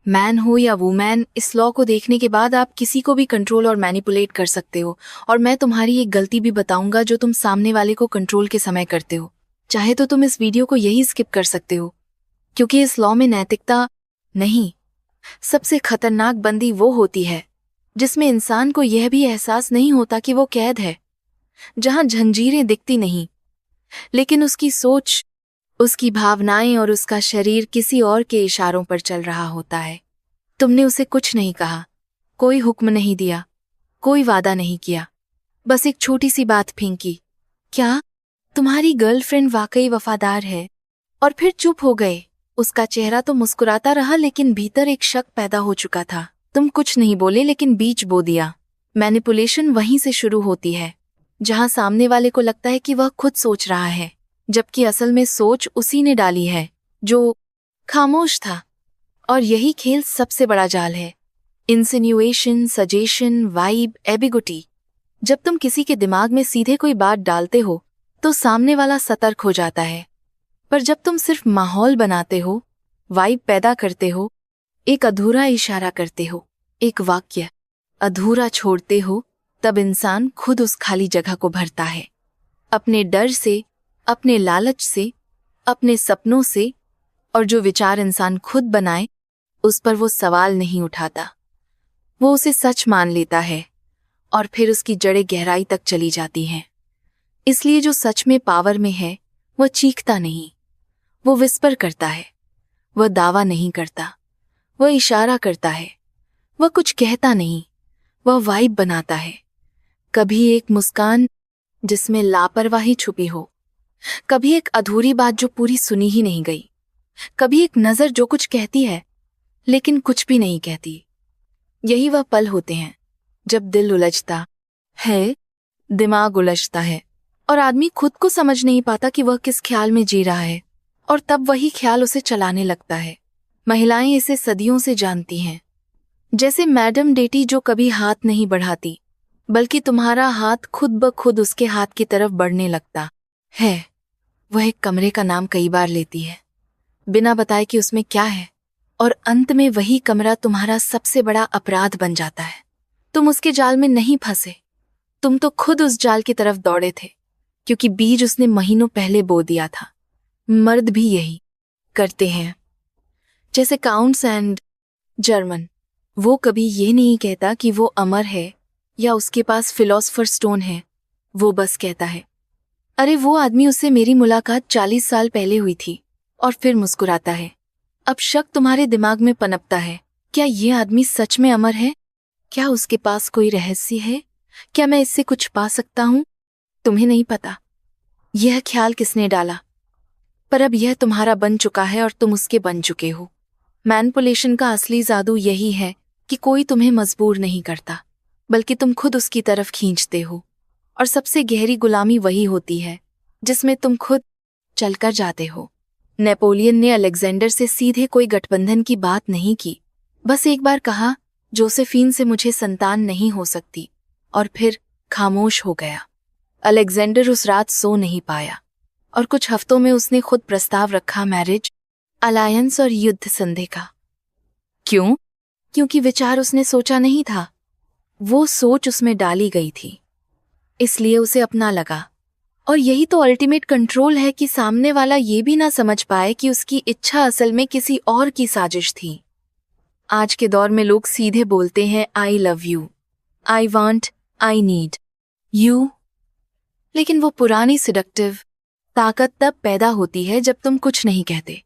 Man हो या women, इस लॉ को देखने के बाद आप किसी को भी कंट्रोल और मैनिपुलेट कर सकते हो। और मैं तुम्हारी एक गलती भी बताऊंगा जो तुम सामने वाले को कंट्रोल के समय करते हो। चाहे तो तुम इस वीडियो को यही स्किप कर सकते हो, क्योंकि इस लॉ में नैतिकता नहीं, सबसे खतरनाक बंदी वो होती है जिसमें इंसान को यह भी एहसास नहीं होता कि वो कैद है, जहां जंजीरें दिखती नहीं, लेकिन उसकी सोच, उसकी भावनाएं और उसका शरीर किसी और के इशारों पर चल रहा होता है। तुमने उसे कुछ नहीं कहा, कोई हुक्म नहीं दिया, कोई वादा नहीं किया, बस एक छोटी सी बात फेंकी, क्या तुम्हारी गर्लफ्रेंड वाकई वफादार है? और फिर चुप हो गए। उसका चेहरा तो मुस्कुराता रहा, लेकिन भीतर एक शक पैदा हो चुका था। तुम कुछ नहीं बोले, लेकिन बीज बो दिया। मैनिपुलेशन वहीं से शुरू होती है, जहां सामने वाले को लगता है कि वह खुद सोच रहा है, जबकि असल में सोच उसी ने डाली है जो खामोश था। और यही खेल सबसे बड़ा जाल है। इंसिन्युएशन, सजेशन, वाइब, एबिगुटी। जब तुम किसी के दिमाग में सीधे कोई बात डालते हो तो सामने वाला सतर्क हो जाता है, पर जब तुम सिर्फ माहौल बनाते हो, वाइब पैदा करते हो, एक अधूरा इशारा करते हो, एक वाक्य अधूरा छोड़ते हो, तब इंसान खुद उस खाली जगह को भरता है। अपने डर से, अपने लालच से, अपने सपनों से। और जो विचार इंसान खुद बनाए, उस पर वो सवाल नहीं उठाता, वो उसे सच मान लेता है, और फिर उसकी जड़ें गहराई तक चली जाती हैं। इसलिए जो सच में पावर में है, वह चीखता नहीं, वो विस्पर करता है, वह दावा नहीं करता, वह इशारा करता है, वह कुछ कहता नहीं, वह वाइब बनाता है। कभी एक मुस्कान जिसमें लापरवाही छुपी हो, कभी एक अधूरी बात जो पूरी सुनी ही नहीं गई, कभी एक नजर जो कुछ कहती है लेकिन कुछ भी नहीं कहती। यही वह पल होते हैं जब दिल उलझता है, दिमाग उलझता है, और आदमी खुद को समझ नहीं पाता कि वह किस ख्याल में जी रहा है, और तब वही ख्याल उसे चलाने लगता है। महिलाएं इसे सदियों से जानती हैं, जैसे मैडम डेटी जो कभी हाथ नहीं बढ़ाती, बल्कि तुम्हारा हाथ खुद ब खुद उसके हाथ की तरफ बढ़ने लगता है। वह एक कमरे का नाम कई बार लेती है, बिना बताए कि उसमें क्या है, और अंत में वही कमरा तुम्हारा सबसे बड़ा अपराध बन जाता है। तुम उसके जाल में नहीं फंसे, तुम तो खुद उस जाल की तरफ दौड़े थे, क्योंकि बीज उसने महीनों पहले बो दिया था। मर्द भी यही करते हैं। जैसे काउंट्स एंड जर्मन, वो कभी ये नहीं कहता कि वो अमर है या उसके पास फिलॉसफर स्टोन है। वो बस कहता है, अरे वो आदमी, उससे मेरी मुलाकात 40 साल पहले हुई थी। और फिर मुस्कुराता है। अब शक तुम्हारे दिमाग में पनपता है, क्या ये आदमी सच में अमर है? क्या उसके पास कोई रहस्य है? क्या मैं इससे कुछ पा सकता हूं? तुम्हें नहीं पता यह ख्याल किसने डाला, पर अब यह तुम्हारा बन चुका है और तुम उसके बन चुके हो। मैनिपुलेशन का असली जादू यही है कि कोई तुम्हें मजबूर नहीं करता, बल्कि तुम खुद उसकी तरफ खींचते हो। और सबसे गहरी गुलामी वही होती है जिसमें तुम खुद चलकर जाते हो। नेपोलियन ने अलेक्जेंडर से सीधे कोई गठबंधन की बात नहीं की, बस एक बार कहा, जोसेफीन से मुझे संतान नहीं हो सकती, और फिर खामोश हो गया। अलेक्जेंडर उस रात सो नहीं पाया, और कुछ हफ्तों में उसने खुद प्रस्ताव रखा, मैरिज, अलायंस और युद्ध संधि का। क्यों? क्योंकि विचार उसने सोचा नहीं था, वो सोच उसमें डाली गई थी, इसलिए उसे अपना लगा। और यही तो अल्टीमेट कंट्रोल है कि सामने वाला ये भी ना समझ पाए कि उसकी इच्छा असल में किसी और की साजिश थी। आज के दौर में लोग सीधे बोलते हैं, I love you, I want, I need you, लेकिन वो पुरानी सिडक्टिव ताकत तब पैदा होती है जब तुम कुछ नहीं कहते,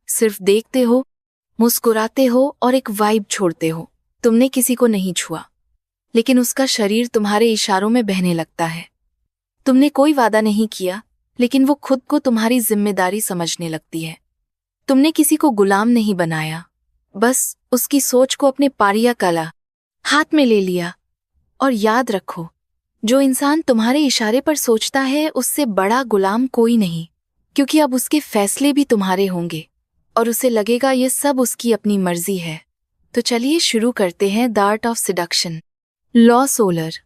सिर्फ देखते हो, मुस्कुराते हो और एक वाइब छोड़ते हो। तुमने किसी को नहीं छुआ, लेकिन उसका शरीर तुम्हारे इशारों में बहने लगता है। तुमने कोई वादा नहीं किया, लेकिन वो खुद को तुम्हारी जिम्मेदारी समझने लगती है। तुमने किसी को गुलाम नहीं बनाया, बस उसकी सोच को अपने पारिया कला हाथ में ले लिया। और याद रखो, जो इंसान तुम्हारे इशारे पर सोचता है, उससे बड़ा गुलाम कोई नहीं, क्योंकि अब उसके फैसले भी तुम्हारे होंगे और उसे लगेगा ये सब उसकी अपनी मर्जी है। तो चलिए शुरू करते हैं the art of seduction. Law solar.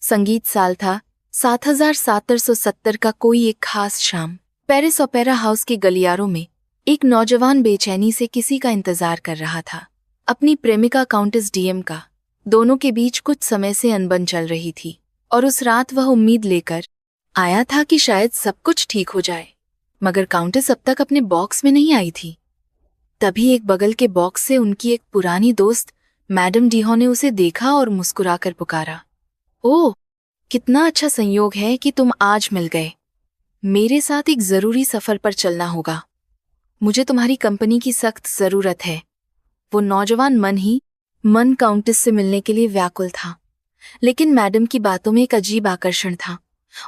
संगीत साल था 7770 का। कोई एक खास शाम पेरिस ओपेरा हाउस के गलियारों में एक नौजवान बेचैनी से किसी का इंतजार कर रहा था। अपनी प्रेमिका काउंटेस डीएम का। दोनों के बीच कुछ समय से अनबन चल रही थी और उस रात वह उम्मीद लेकर आया था कि शायद सब कुछ ठीक हो जाए, मगर काउंटेस अब तक अपने बॉक्स में नहीं आई थी। तभी एक बगल के बॉक्स से उनकी एक पुरानी दोस्त मैडम डीहो ने उसे देखा और मुस्कुराकर पुकारा, ओह, कितना अच्छा संयोग है कि तुम आज मिल गए। मेरे साथ एक जरूरी सफर पर चलना होगा। मुझे तुम्हारी कंपनी की सख्त जरूरत है। वो नौजवान मन काउंटेस से मिलने के लिए व्याकुल था, लेकिन मैडम की बातों में एक अजीब आकर्षण था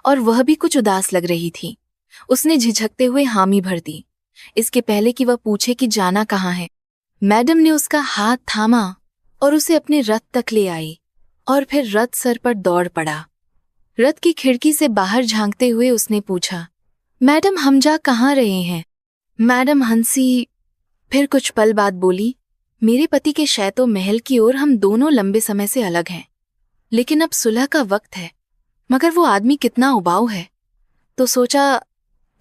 और वह भी कुछ उदास लग रही थी। उसने झिझकते हुए हामी भर दी, इसके पहले कि वह पूछे कि जाना कहाँ है। मैडम ने उसका हाथ थामा और उसे अपने रथ तक ले आई और फिर रथ सर पर दौड़ पड़ा। रथ की खिड़की से बाहर झांकते हुए उसने पूछा, मैडम हम जा कहाँ रहे हैं? मैडम हंसी, फिर कुछ पल बाद बोली, मेरे पति के शैतो महल की ओर हम दोनों लंबे समय से अलग हैं, लेकिन अब सुलह का वक्त है। मगर वो आदमी कितना उबाऊ है, तो सोचा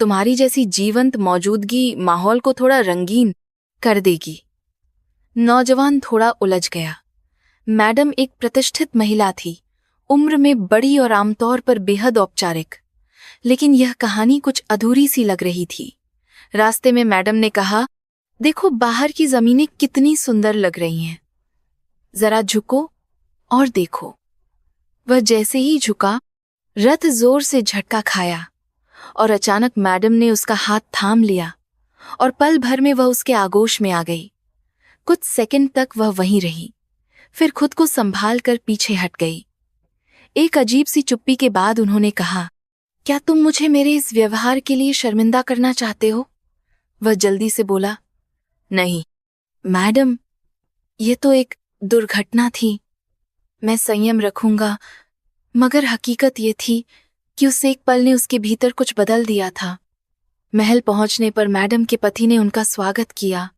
तुम्हारी जैसी जीवंत मौजूदगी माहौल को थोड़ा रंगीन कर देगी। नौजवान थोड़ा उलझ गया। मैडम एक प्रतिष्ठित महिला थी, उम्र में बड़ी और आमतौर पर बेहद औपचारिक, लेकिन यह कहानी कुछ अधूरी सी लग रही थी। रास्ते में मैडम ने कहा, देखो बाहर की जमीनें कितनी सुंदर लग रही हैं, जरा झुको और देखो। वह जैसे ही झुका, रथ जोर से झटका खाया और अचानक मैडम ने उसका हाथ थाम लिया और पल भर में वह उसके आगोश में आ गई। कुछ सेकंड तक वह वहीं रही, फिर खुद को संभाल कर पीछे हट गई। एक अजीब सी चुप्पी के बाद उन्होंने कहा, क्या तुम मुझे मेरे इस व्यवहार के लिए शर्मिंदा करना चाहते हो? वह जल्दी से बोला, नहीं मैडम, ये तो एक दुर्घटना थी, मैं संयम रखूंगा। मगर हकीकत ये थी कि उस एक पल ने उसके भीतर कुछ बदल दिया था। महल पहुंचने पर मैडम के पति ने उनका स्वागत किया।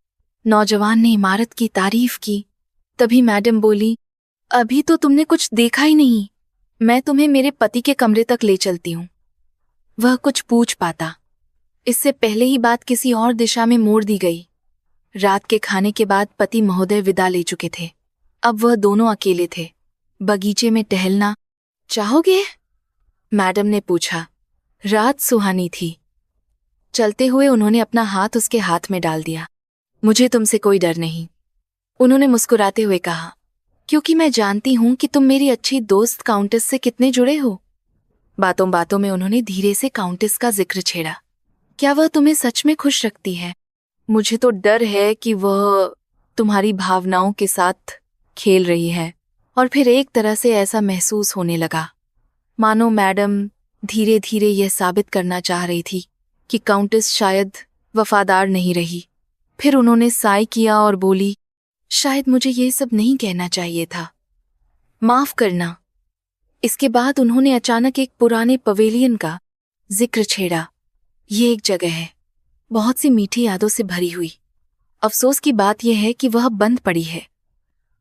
नौजवान ने इमारत की तारीफ की। तभी मैडम बोली, अभी तो तुमने कुछ देखा ही नहीं, मैं तुम्हें मेरे पति के कमरे तक ले चलती हूँ। वह कुछ पूछ पाता, इससे पहले ही बात किसी और दिशा में मोड़ दी गई। रात के खाने के बाद पति महोदय विदा ले चुके थे। अब वह दोनों अकेले थे। बगीचे में टहलना चाहोगे? मैडम ने पूछा। रात सुहानी थी। चलते हुए उन्होंने अपना हाथ उसके हाथ में डाल दिया। मुझे तुमसे कोई डर नहीं, उन्होंने मुस्कुराते हुए कहा, क्योंकि मैं जानती हूं कि तुम मेरी अच्छी दोस्त काउंटेस से कितने जुड़े हो। बातों बातों में उन्होंने धीरे से काउंटेस का जिक्र छेड़ा। क्या वह तुम्हें सच में खुश रखती है? मुझे तो डर है कि वह तुम्हारी भावनाओं के साथ खेल रही है। और फिर एक तरह से ऐसा महसूस होने लगा मानो मैडम धीरे धीरे यह साबित करना चाह रही थी कि काउंटेस शायद वफादार नहीं रही। फिर उन्होंने साय किया और बोली, शायद मुझे यह सब नहीं कहना चाहिए था, माफ करना। इसके बाद उन्होंने अचानक एक पुराने पवेलियन का जिक्र छेड़ा। ये एक जगह है, बहुत सी मीठी यादों से भरी हुई। अफसोस की बात यह है कि वह बंद पड़ी है।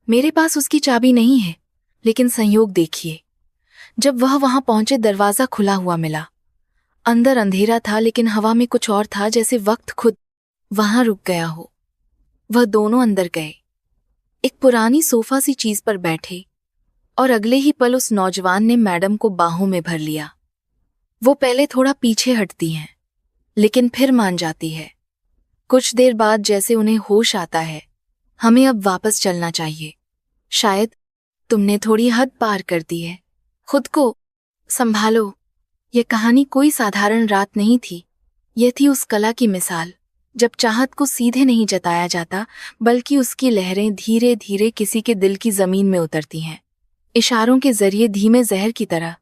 मेरे पास उसकी चाबी नहीं है, लेकिन संयोग देखिए, जब वह वहां पहुंचे दरवाजा खुला हुआ मिला। अंदर अंधेरा था, लेकिन हवा में कुछ और था, जैसे वक्त खुद वहां रुक गया हो। वह दोनों अंदर गए, एक पुरानी सोफा सी चीज पर बैठे और अगले ही पल उस नौजवान ने मैडम को बाहों में भर लिया। वो पहले थोड़ा पीछे हटती हैं, लेकिन फिर मान जाती है। कुछ देर बाद जैसे उन्हें होश आता है, हमें अब वापस चलना चाहिए, शायद तुमने थोड़ी हद पार कर दी है, खुद को संभालो। यह कहानी कोई साधारण रात नहीं थी, यह थी उस कला की मिसाल जब चाहत को सीधे नहीं जताया जाता, बल्कि उसकी लहरें धीरे धीरे किसी के दिल की जमीन में उतरती हैं, इशारों के जरिए धीमे जहर की तरह।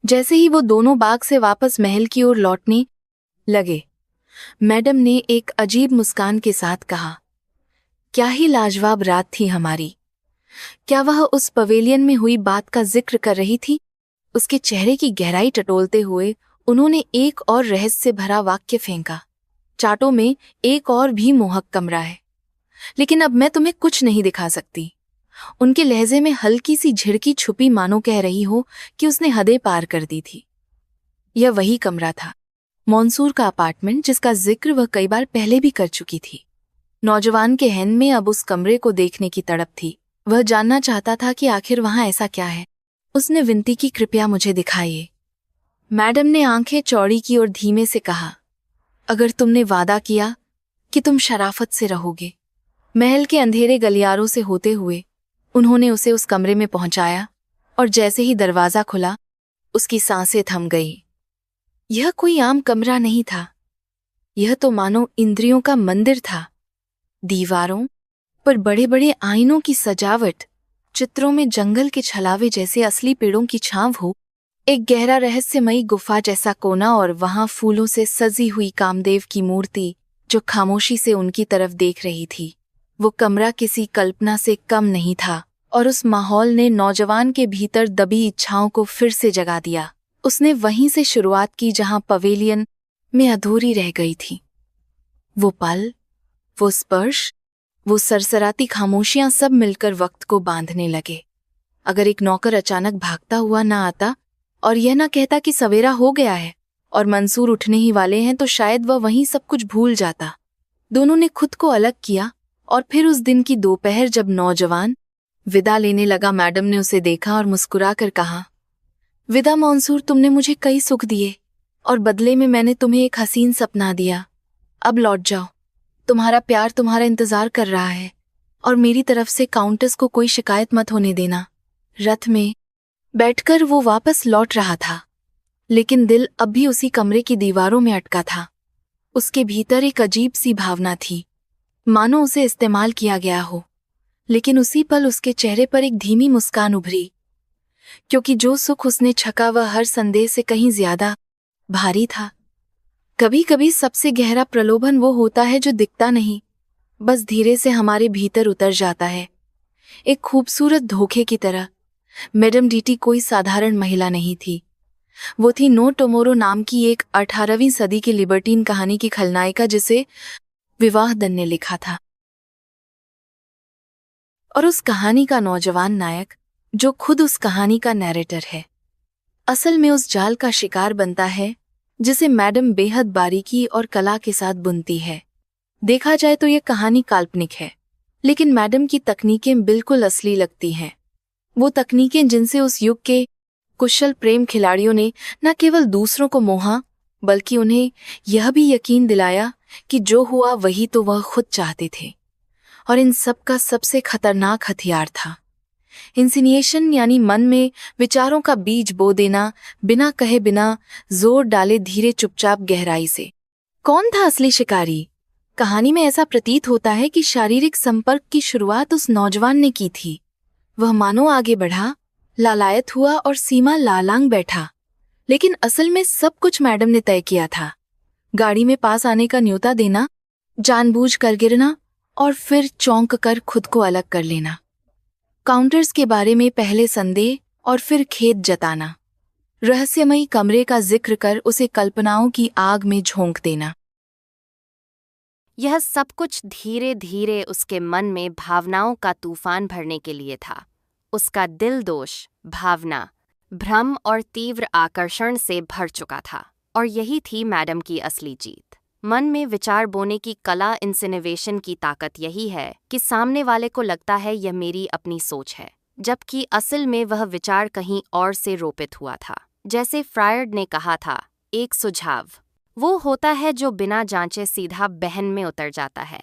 जैसे ही वो दोनों बाग से वापस महल की ओर लौटने लगे, मैडम ने एक अजीब मुस्कान के साथ कहा, क्या ही लाजवाब रात थी हमारी। क्या वह उस पवेलियन में हुई बात का जिक्र कर रही थी? उसके चेहरे की गहराई टटोलते हुए उन्होंने एक और रहस्य से भरा वाक्य फेंका, चाटों में एक और भी मोहक कमरा है, लेकिन अब मैं तुम्हें कुछ नहीं दिखा सकती। उनके लहजे में हल्की सी झिड़की छुपी, मानो कह रही हो कि उसने हदें पार कर दी थी। यह वही कमरा था, मॉन्सूर का अपार्टमेंट, जिसका जिक्र वह कई बार पहले भी कर चुकी थी। नौजवान के हन में अब उस कमरे को देखने की तड़प थी। वह जानना चाहता था कि आखिर वहां ऐसा क्या है। उसने विनती की, कृपया मुझे दिखाइए। मैडम ने आंखें चौड़ी की और धीमे से कहा, अगर तुमने वादा किया कि तुम शराफत से रहोगे। महल के अंधेरे गलियारों से होते हुए उन्होंने उसे उस कमरे में पहुंचाया और जैसे ही दरवाजा खुला उसकी सांसें थम गई। यह कोई आम कमरा नहीं था, यह तो मानो इंद्रियों का मंदिर था। दीवारों पर बड़े बड़े आईनों की सजावट, चित्रों में जंगल के छलावे जैसे असली पेड़ों की छांव हो, एक गहरा रहस्यमयी गुफा जैसा कोना और वहां फूलों से सजी हुई कामदेव की मूर्ति जो खामोशी से उनकी तरफ देख रही थी। वो कमरा किसी कल्पना से कम नहीं था और उस माहौल ने नौजवान के भीतर दबी इच्छाओं को फिर से जगा दिया। उसने वहीं से शुरुआत की जहां पवेलियन में अधूरी रह गई थी। वो पल, वो स्पर्श, वो सरसराती खामोशियां सब मिलकर वक्त को बांधने लगे। अगर एक नौकर अचानक भागता हुआ ना आता और यह ना कहता कि सवेरा हो गया है और मंसूर उठने ही वाले हैं, तो शायद वह वहीं सब कुछ भूल जाता। दोनों ने खुद को अलग किया और फिर उस दिन की दोपहर जब नौजवान विदा लेने लगा, मैडम ने उसे देखा और मुस्कुराकर कहा, विदा मंसूर, तुमने मुझे कई सुख दिए और बदले में मैंने तुम्हें एक हसीन सपना दिया। अब लौट जाओ, तुम्हारा प्यार तुम्हारा इंतजार कर रहा है और मेरी तरफ से काउंटेस को कोई शिकायत मत होने देना। रथ में बैठकर वो वापस लौट रहा था, लेकिन दिल अब भी उसी कमरे की दीवारों में अटका था। उसके भीतर एक अजीब सी भावना थी, मानो उसे इस्तेमाल किया गया हो। लेकिन उसी पल उसके चेहरे पर एक धीमी मुस्कान उभरी, क्योंकि जो सुख उसने छका वह हर संदेह से कहीं ज्यादा भारी था। कभी कभी सबसे गहरा प्रलोभन वो होता है जो दिखता नहीं, बस धीरे से हमारे भीतर उतर जाता है, एक खूबसूरत धोखे की तरह। मैडम डीटी कोई साधारण महिला नहीं थी। वो थी नो टोमोरो नाम की एक 18वीं सदी की लिबर्टीन कहानी की खलनायिका जिसे विवाहदन ने लिखा था। और उस कहानी का नौजवान नायक जो खुद उस कहानी का नैरेटर है, असल में उस जाल का शिकार बनता है जिसे मैडम बेहद बारीकी और कला के साथ बुनती है। देखा जाए तो यह कहानी काल्पनिक है, लेकिन मैडम की तकनीकें बिल्कुल असली लगती हैं। वो तकनीकें जिनसे उस युग के कुशल प्रेम खिलाड़ियों ने न केवल दूसरों को मोहा, बल्कि उन्हें यह भी यकीन दिलाया कि जो हुआ वही तो वह खुद चाहते थे। और इन सब का सबसे खतरनाक हथियार था इंसिनिएशन, यानी मन में विचारों का बीज बो देना, बिना कहे बिना जोर डाले धीरे चुपचाप गहराई से। कौन था असली शिकारी? कहानी में ऐसा प्रतीत होता है कि शारीरिक संपर्क की शुरुआत उस नौजवान ने की थी। वह मानो आगे बढ़ा, लालायत हुआ और सीमा लालांग बैठा, लेकिन असल में सब कुछ मैडम ने तय किया था। गाड़ी में पास आने का न्योता देना, जानबूझ कर गिरना और फिर चौंक कर खुद को अलग कर लेना। काउंटर्स के बारे में पहले संदेह और फिर खेद जताना। रहस्यमयी कमरे का जिक्र कर उसे कल्पनाओं की आग में झोंक देना। यह सब कुछ धीरे धीरे उसके मन में भावनाओं का तूफान भरने के लिए था। उसका दिल दोष, भावना, भ्रम और तीव्र आकर्षण से भर चुका था। और यही थी मैडम की असली जीत। मन में विचार बोने की कला, इंसिनेवेशन की ताकत यही है कि सामने वाले को लगता है यह मेरी अपनी सोच है, जबकि असल में वह विचार कहीं और से रोपित हुआ था। जैसे फ्रायड ने कहा था, एक सुझाव वो होता है जो बिना जांचे सीधा बहन में उतर जाता है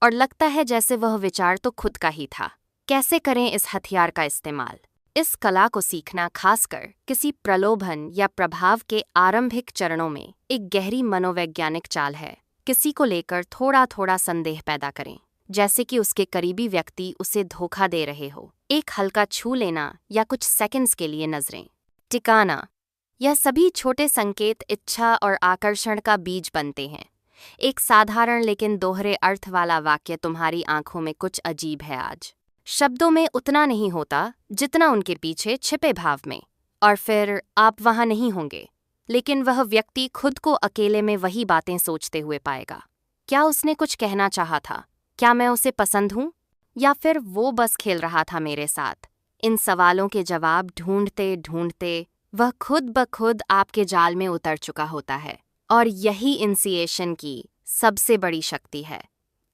और लगता है जैसे वह विचार तो खुद का ही था। कैसे करें इस हथियार का इस्तेमाल? इस कला को सीखना खासकर किसी प्रलोभन या प्रभाव के आरंभिक चरणों में एक गहरी मनोवैज्ञानिक चाल है। किसी को लेकर थोड़ा थोड़ा संदेह पैदा करें, जैसे कि उसके करीबी व्यक्ति उसे धोखा दे रहे हो। एक हल्का छू लेना या कुछ सेकंड्स के लिए नजरें टिकाना, यह सभी छोटे संकेत इच्छा और आकर्षण का बीज बनते हैं। एक साधारण लेकिन दोहरे अर्थ वाला वाक्य, तुम्हारी आंखों में कुछ अजीब है आज, शब्दों में उतना नहीं होता जितना उनके पीछे छिपे भाव में। और फिर आप वहां नहीं होंगे, लेकिन वह व्यक्ति खुद को अकेले में वही बातें सोचते हुए पाएगा। क्या उसने कुछ कहना चाहा था? क्या मैं उसे पसंद हूं? या फिर वो बस खेल रहा था मेरे साथ? इन सवालों के जवाब ढूंढते ढूंढते वह खुद ब खुद आपके जाल में उतर चुका होता है। और यही इनिशिएशन की सबसे बड़ी शक्ति है।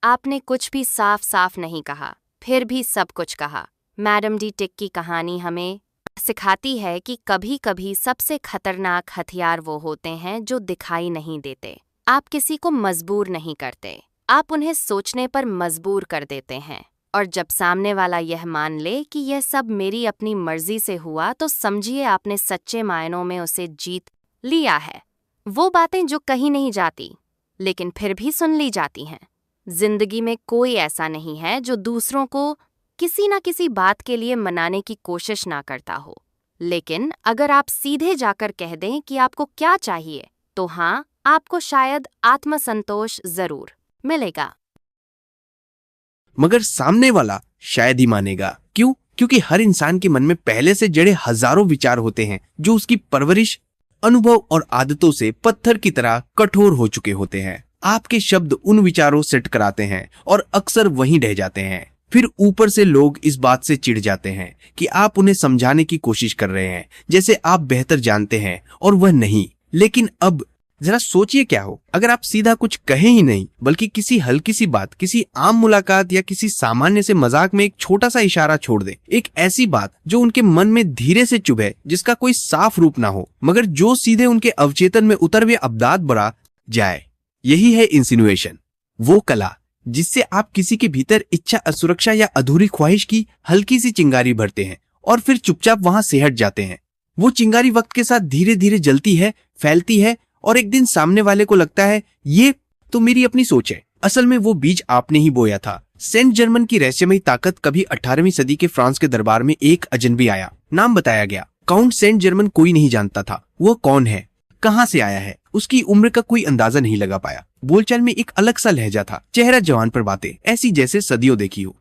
आपने कुछ भी साफ साफ नहीं कहा, फिर भी सब कुछ कहा। मैडम डी टिक की कहानी हमें सिखाती है कि कभी कभी सबसे खतरनाक हथियार वो होते हैं जो दिखाई नहीं देते। आप किसी को मजबूर नहीं करते, आप उन्हें सोचने पर मजबूर कर देते हैं। और जब सामने वाला यह मान ले कि यह सब मेरी अपनी मर्जी से हुआ, तो समझिए आपने सच्चे मायनों में उसे जीत लिया है। वो बातें जो कहीं नहीं जाती लेकिन फिर भी सुन ली जाती हैं। जिंदगी में कोई ऐसा नहीं है जो दूसरों को किसी ना किसी बात के लिए मनाने की कोशिश ना करता हो, लेकिन अगर आप सीधे जाकर कह दें कि आपको क्या चाहिए, तो हाँ, आपको शायद आत्मसंतोष जरूर मिलेगा। मगर सामने वाला शायद ही मानेगा। क्यों? क्योंकि हर इंसान के मन में पहले से जड़े हजारों विचार होते हैं जो उसकी परवरिश, अनुभव और आदतों से पत्थर की तरह कठोर हो चुके होते हैं। आपके शब्द उन विचारों से टकराते हैं और अक्सर वहीं ढह जाते हैं। फिर ऊपर से लोग इस बात से चिढ़ जाते हैं कि आप उन्हें समझाने की कोशिश कर रहे हैं, जैसे आप बेहतर जानते हैं और वह नहीं। लेकिन अब जरा सोचिए क्या हो अगर आप सीधा कुछ कहे ही नहीं, बल्कि किसी हल्की सी बात, किसी आम मुलाकात या किसी सामान्य से मजाक में एक छोटा सा इशारा छोड़ दे। एक ऐसी बात जो उनके मन में धीरे से चुभे, जिसका कोई साफ रूप ना हो, मगर जो सीधे उनके अवचेतन में उतर हुए अवदाद बढ़ा जाए। यही है इंसिनुएशन, वो कला जिससे आप किसी के भीतर इच्छा, असुरक्षा या अधूरी ख्वाहिश की हल्की सी चिंगारी भरते हैं और फिर चुपचाप वहां से हट जाते हैं। वो चिंगारी वक्त के साथ धीरे धीरे जलती है, फैलती है और एक दिन सामने वाले को लगता है ये तो मेरी अपनी सोच है। असल में वो बीज आपने ही बोया था। सेंट जर्मन की रहस्यमयी ताकत। कभी 18वीं सदी के फ्रांस के दरबार में एक अजनबी आया। नाम बताया गया। काउंट सेंट जर्मन कोई नहीं जानता था। वो कौन है, कहां से आया है, उसकी उम्र का कोई अंदाजा नहीं लगा पाया। बोलचाल में एक अलग सा लहजा था, चेहरा जवान पर बातें ऐसी जैसे सदियों देखी हो।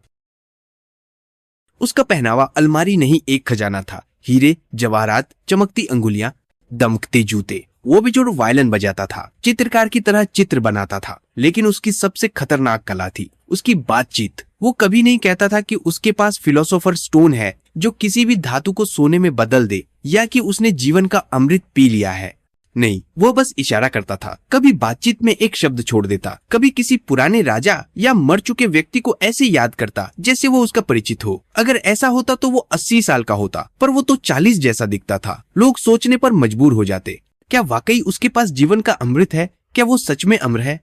उसका पहनावा अलमारी नहीं एक खजाना था। हीरे, जवाहरात, चमकती अंगुलियां, दमकते जूते। वो भी जो वायलिन बजाता था, चित्रकार की तरह चित्र बनाता था। लेकिन उसकी सबसे खतरनाक कला थी उसकी बातचीत। वो कभी नहीं कहता था कि उसके पास फिलोसोफर स्टोन है जो किसी भी धातु को सोने में बदल दे, या कि उसने जीवन का अमृत पी लिया है। नहीं, वो बस इशारा करता था। कभी बातचीत में एक शब्द छोड़ देता, कभी किसी पुराने राजा या मर चुके व्यक्ति को ऐसे याद करता जैसे वो उसका परिचित हो। अगर ऐसा होता तो वो 80 साल का होता, पर वो तो 40 जैसा दिखता था। लोग सोचने पर मजबूर हो जाते, क्या वाकई उसके पास जीवन का अमृत है? क्या वो सच में अमर है?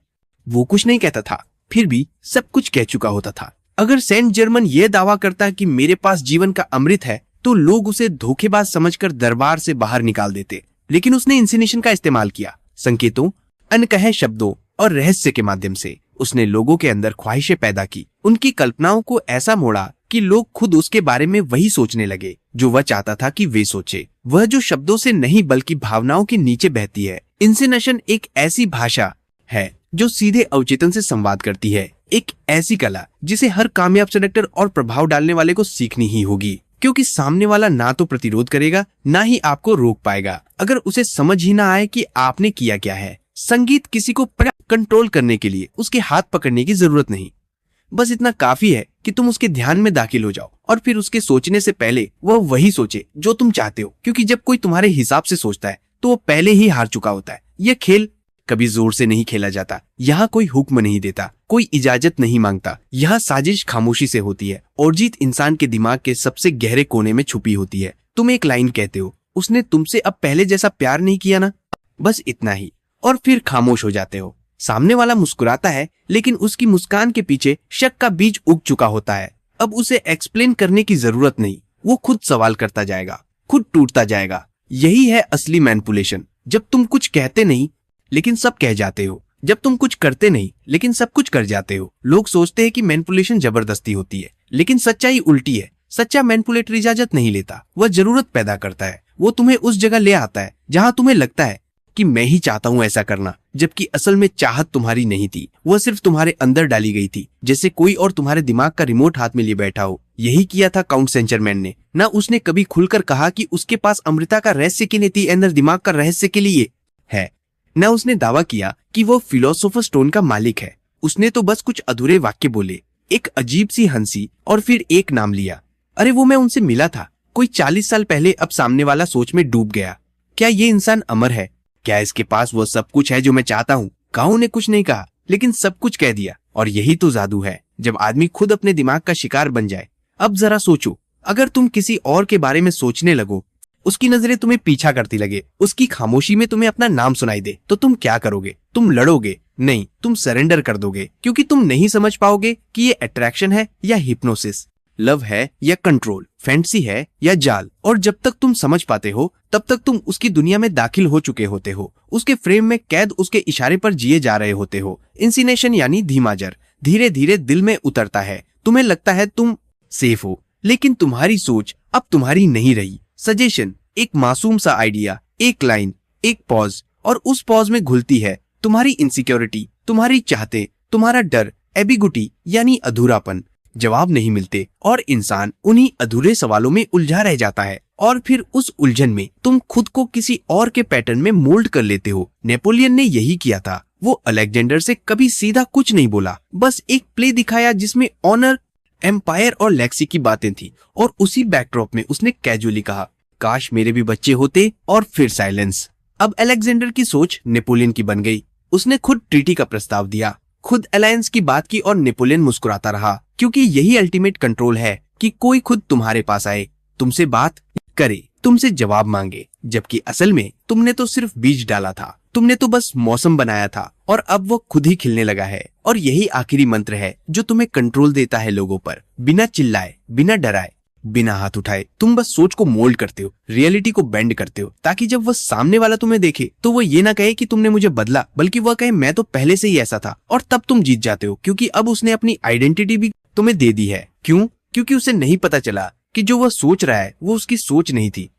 वो कुछ नहीं कहता था, फिर भी सब कुछ कह चुका होता था। अगर सेंट जर्मन ये दावा करता कि मेरे पास जीवन का अमृत है, तो लोग उसे धोखेबाज समझकर दरबार से बाहर निकाल देते। लेकिन उसने इंसिनेशन का इस्तेमाल किया। संकेतों, अनकहे शब्दों और रहस्य के माध्यम से उसने लोगों के अंदर ख्वाहिशें पैदा की। उनकी कल्पनाओं को ऐसा मोड़ा कि लोग खुद उसके बारे में वही सोचने लगे जो वह चाहता था कि वे सोचे। वह जो शब्दों से नहीं बल्कि भावनाओं के नीचे बहती है। इंसिनेशन एक ऐसी भाषा है जो सीधे अवचेतन से संवाद करती है। एक ऐसी कला जिसे हर कामयाब सेलेक्टर और प्रभाव डालने वाले को सीखनी ही होगी, क्योंकि सामने वाला ना तो प्रतिरोध करेगा, ना ही आपको रोक पाएगा अगर उसे समझ ही ना आए कि आपने किया क्या है। संगीत किसी को कंट्रोल करने के लिए उसके हाथ पकड़ने की जरूरत नहीं। बस इतना काफी है कि तुम उसके ध्यान में दाखिल हो जाओ और फिर उसके सोचने से पहले वह वही सोचे जो तुम चाहते हो। क्योंकि जब कोई तुम्हारे हिसाब से सोचता है तो वो पहले ही हार चुका होता है। यह खेल कभी जोर से नहीं खेला जाता। यहाँ कोई हुक्म नहीं देता, कोई इजाजत नहीं मांगता। यहाँ साजिश खामोशी से होती है और जीत इंसान के दिमाग के सबसे गहरे कोने में छुपी होती है। तुम एक लाइन कहते हो, उसने तुमसे अब पहले जैसा प्यार नहीं किया ना, बस इतना ही, और फिर खामोश हो जाते हो। सामने वाला मुस्कुराता है, लेकिन उसकी मुस्कान के पीछे शक का बीज उग चुका होता है। अब उसे एक्सप्लेन करने की जरूरत नहीं, वो खुद सवाल करता जाएगा, खुद टूटता जाएगा। यही है असली मैनिपुलेशन। जब तुम कुछ कहते नहीं लेकिन सब कह जाते हो, जब तुम कुछ करते नहीं लेकिन सब कुछ कर जाते हो। लोग सोचते हैं कि मैनिपुलेशन जबरदस्ती होती है, लेकिन सच्चाई उल्टी है। सच्चा मैनिपुलेटर इजाजत नहीं लेता, वह जरूरत पैदा करता है। वो तुम्हें उस जगह ले आता है जहां तुम्हें लगता है कि मैं ही चाहता हूं ऐसा करना, जबकि असल में चाहत तुम्हारी नहीं थी, वह सिर्फ तुम्हारे अंदर डाली गई थी, जैसे कोई और तुम्हारे दिमाग का रिमोट हाथ में लिए बैठा हो। यही किया था काउंट सेंट जर्मन ने। ना उसने कभी खुलकर कहा कि उसके पास अमृता का रहस्य के लिए थी, अंदर दिमाग का रहस्य के लिए है। न उसने दावा किया कि वो फिलोसोफर स्टोन का मालिक है। उसने तो बस कुछ अधूरे वाक्य बोले, एक अजीब सी हंसी और फिर एक नाम लिया। अरे वो मैं उनसे मिला था कोई 40 साल पहले। अब सामने वाला सोच में डूब गया। क्या ये इंसान अमर है? क्या इसके पास वो सब कुछ है जो मैं चाहता हूँ? काऊ ने कुछ नहीं कहा, लेकिन सब कुछ कह दिया। और यही तो जादू है, जब आदमी खुद अपने दिमाग का शिकार बन जाए। अब जरा सोचो, अगर तुम किसी और के बारे में सोचने लगो, उसकी नजरें तुम्हें पीछा करती लगे, उसकी खामोशी में तुम्हें अपना नाम सुनाई दे, तो तुम क्या करोगे? तुम लड़ोगे? नहीं, तुम सरेंडर कर दोगे, क्योंकि तुम नहीं समझ पाओगे कि ये अट्रैक्शन है या हिप्नोसिस, लव है या कंट्रोल, फैंटेसी है या जाल। और जब तक तुम समझ पाते हो, तब तक तुम उसकी दुनिया में दाखिल हो चुके होते हो, उसके फ्रेम में कैद, उसके इशारे पर जिए जा रहे होते हो। इंसिनेशन यानी धीमा जर धीरे धीरे दिल में उतरता है। तुम्हें लगता है तुम सेफ हो, लेकिन तुम्हारी सोच अब तुम्हारी नहीं रही। सजेशन, एक मासूम सा आइडिया, एक लाइन, एक पॉज, और उस पॉज में घुलती है तुम्हारी इनसिक्योरिटी, तुम्हारी चाहते, तुम्हारा डर, एबिगुटी यानी अधूरापन। जवाब नहीं मिलते और इंसान उन्हीं अधूरे सवालों में उलझा रह जाता है। और फिर उस उलझन में तुम खुद को किसी और के पैटर्न में मोल्ड कर लेते हो। नेपोलियन ने यही किया था। वो अलेक्जेंडर से कभी सीधा कुछ नहीं बोला, बस एक प्ले दिखाया जिसमें ऑनर, एम्पायर और लेक्सी की बातें थी, और उसी बैकड्रॉप में उसने कैजुअली कहा, काश मेरे भी बच्चे होते। और फिर साइलेंस। अब अलेक्जेंडर की सोच नेपोलियन की बन गई। उसने खुद ट्रीटी का प्रस्ताव दिया, खुद अलायंस की बात की, और नेपोलियन मुस्कुराता रहा, क्योंकि यही अल्टीमेट कंट्रोल है कि कोई खुद तुम्हारे पास आए, तुमसे बात करे, तुमसे जवाब मांगे, जबकि असल में तुमने तो सिर्फ बीज डाला था, तुमने तो बस मौसम बनाया था, और अब वो खुद ही खिलने लगा है। और यही आखिरी मंत्र है जो तुम्हें कंट्रोल देता है लोगों पर। बिना चिल्लाए, बिना डराए, बिना हाथ उठाए, तुम बस सोच को मोल्ड करते हो, रियलिटी को बेंड करते हो, ताकि जब वो सामने वाला तुम्हें देखे तो वो ये ना कहे कि तुमने मुझे बदला, बल्कि वह कहे मैं तो पहले से ही ऐसा था। और तब तुम जीत जाते हो, क्योंकि अब उसने अपनी आइडेंटिटी भी तुम्हें दे दी है। क्यों? क्योंकि उसे नहीं पता चला कि जो वह सोच रहा है वो उसकी सोच नहीं थी,